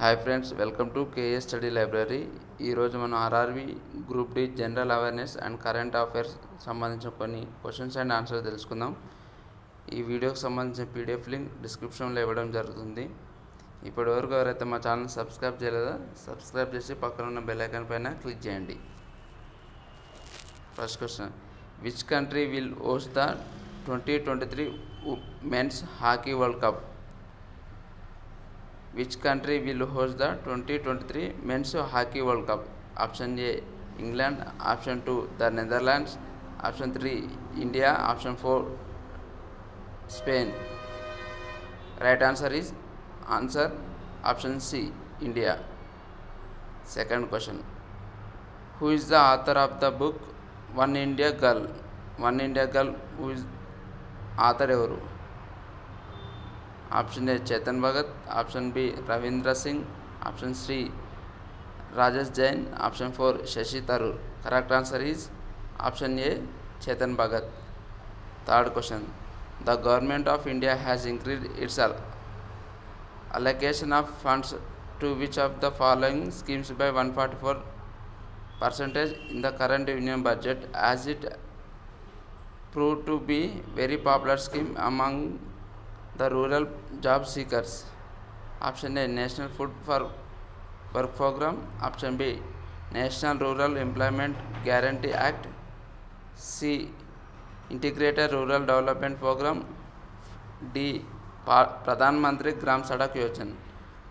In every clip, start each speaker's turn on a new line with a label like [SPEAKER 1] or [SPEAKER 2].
[SPEAKER 1] Hi friends, welcome to KA study library. ఈరోజు మనం RRB group D general awareness and current affairs సంబంధించిన కొన్ని questions and answers తెలుసుకుందాం. ఈ వీడియోకి సంబంధించిన పీడిఎఫ్ లింక్ డిస్క్రిప్షన్లో ఇవ్వడం జరుగుతుంది. ఇప్పటివరకు ఎవరైతే మా ఛానల్ సబ్స్క్రైబ్ చేయలేదో సబ్స్క్రైబ్ చేసి పక్కన ఉన్న బెల్ ఐకాన్ పైన క్లిక్ చేయండి. First question, which country will host the 2023 men's hockey world cup? Which country will host the 2023 Men's Hockey World Cup? Option A, England. Option 2, the Netherlands. Option 3, India. Option 4, Spain. Right answer is option C, India. Second question, who is the author of the book One India Girl? Who is author evaru? Option A, Chetan Bhagat. Option B, Ravindra Singh. Option C, Rajesh Jain. Option 4, Shashi Tharoor. Correct answer is option A, Chetan Bhagat. Third question, the government of India has increased its allocation of funds to which of the following schemes by 144% in the current union budget, as it proved to be very popular scheme among the rural job seekers? Option A, National Food for Work Program. Option B, National Rural Employment Guarantee Act. C, Integrated Rural Development Program. D, Pradhan Mantri Gram Sadak Yojana.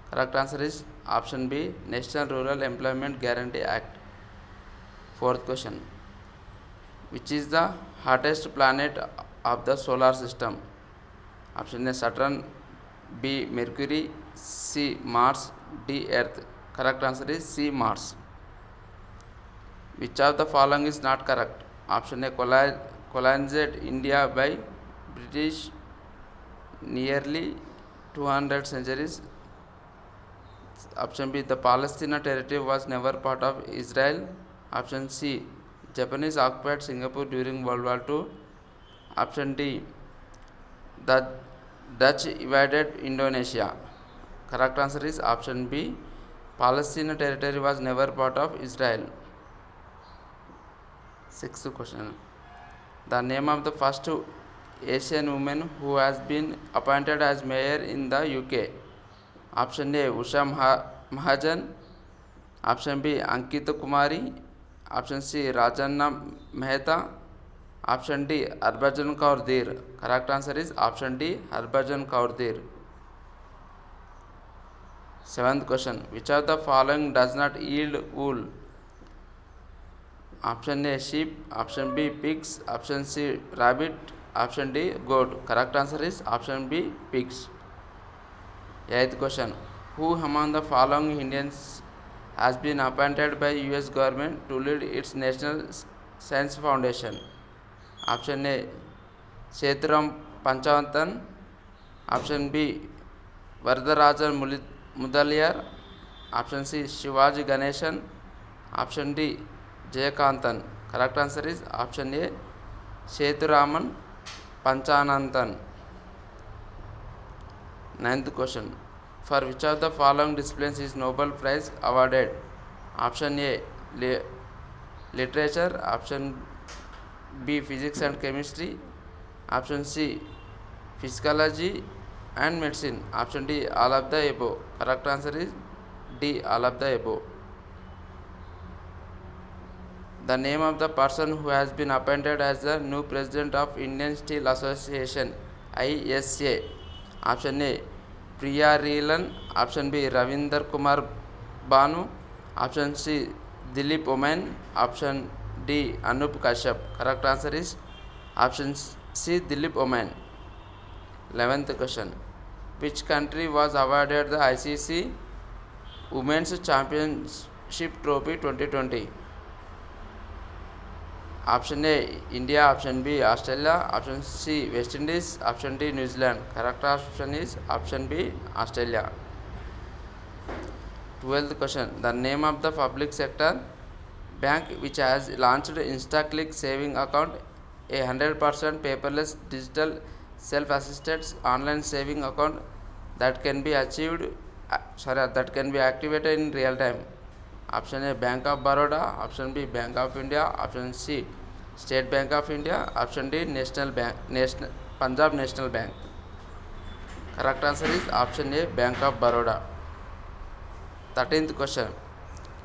[SPEAKER 1] Correct answer is option B, National Rural Employment Guarantee Act. Fourth question, which is the hottest planet of the solar system? Option A, Saturn. B, Mercury. C, Mars. D, Earth. Correct answer is C, Mars. Which of the following is not correct? Option A, colonized India by British nearly 200 centuries. Option B, the Palestine territory was never part of Israel. Option C, Japanese occupied Singapore during World War II. Option D, the Dutch invaded Indonesia. Correct answer is option B, Palestine territory was never part of Israel. Sixth question, the name of the first Asian woman who has been appointed as mayor in the UK. Option A, Usha Mahajan. Option B, Ankita Kumari. Option C, Rajanna Mehta. Option D, Harbhajan Kaur Dher. Correct answer is option D, Harbhajan Kaur Dher. Seventh question, which of the following does not yield wool? Option A, sheep. Option B, pigs. Option C, rabbit. Option D, goat. Correct answer is option B, pigs. Eighth question, who among the following Indians has been appointed by US government to lead its National Science Foundation? Option A, Sethuram Panchavathan. Option B, Varadarajan Mudaliar. Option C, Shivaji Ganeshan. Option D, Jayakanthan. Correct answer is option A, Sethuraman Panchananthan. Ninth question, for which of the following disciplines is Nobel Prize awarded? Option A, literature. Option B, physics and chemistry. Option C, physiology and medicine. Option D, all of the above. Correct answer is D, all of the above. The name of the person who has been appointed as the new president of Indian Steel Association, ISA. Option A, Priya Reelan. Option B, Ravinder Kumar Banu. Option C, Dilip Oman. Option D, Anup Kashyap. Correct answer is option C, Dilip Oman. 11th question, which country was awarded the ICC Women's Championship Trophy 2020? Option A, India. Option B, Australia. Option C, West Indies. Option D, New Zealand. Correct option is option B, Australia. 12th question, the name of the public sector bank which has launched InstaClick saving account, a 100% paperless digital self-assisted online saving account that can be achieved that can be activated in real time. Option A, Bank of Baroda. Option B, Bank of India. Option C, State Bank of India. Option D, Punjab National Bank. Correct answer is option A, Bank of Baroda. 13th question.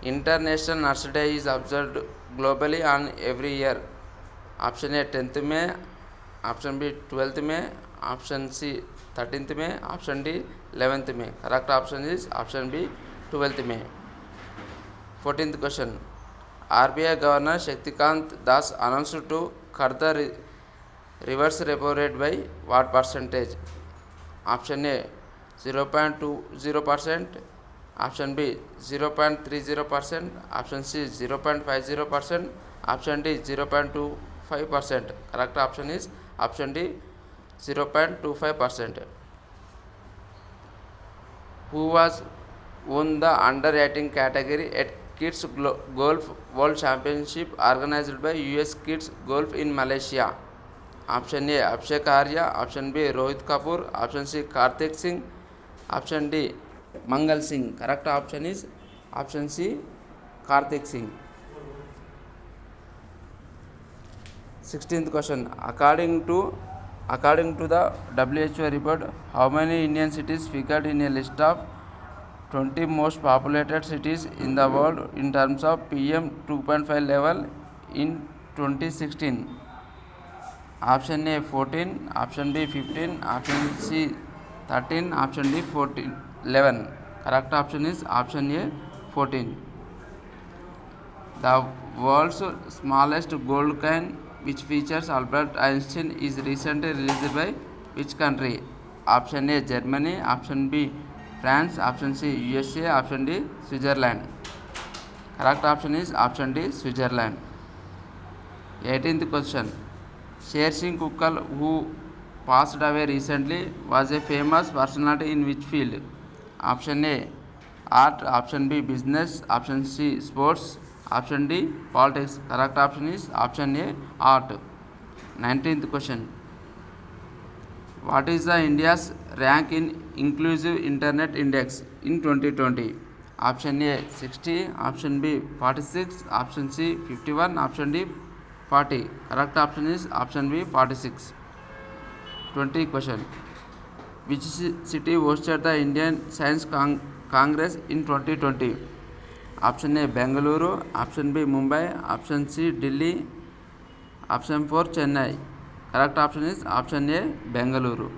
[SPEAKER 1] International Nurse Day is observed globally on every year. Option A, 10th May. Option B, 12th May. Option C, 13th May. Option D, 11th May. Correct option is option B, 12th May. 14th question. RBI Governor Shaktikant Das announced to cut the reverse repo rate by what percentage? Option A, 0.20%. Option B, 0.30%. Option C, 0.50%. Option D, 0.25%. Correct option is option D, 0.25%. Who was won the under 18 category at Kids Golf World Championship organized by US Kids Golf in Malaysia? Option A, Abhishek Arya. Option B, Rohit Kapoor. Option C, Karthik Singh. Option D, Mangal Singh. Correct option is option C, Karthik Singh. 16th question. According to the WHO report, how many Indian cities figured in a list of 20 most populated cities in the world in terms of PM 2.5 level in 2016? Option A, 14. Option B, 15. Option C, 13. Option D, 11. Correct option is option A, 14. The world's smallest gold coin, which features Albert Einstein, is recently released by which country? Option A, Germany. Option B, France. Option C, USA. Option D, Switzerland. Correct option is option D, Switzerland. 18th question. Sher Singh Kukkal, who passed away recently, was a famous personality in which field? Option A, art. Option B, business. Option C, sports. Option D, politics. Correct option is option A, art. 19th question. What is the India's rank in Inclusive Internet Index in 2020? Option A, 60. Option B, 46. Option C, 51. Option D, 40. Correct option is option B, 46. 20 question. Which city hosted the Indian Science Congress in 2020? Option A, Bengaluru. Option B, Mumbai. Option C, Delhi. Option 4, Chennai. Correct option is option A, Bengaluru.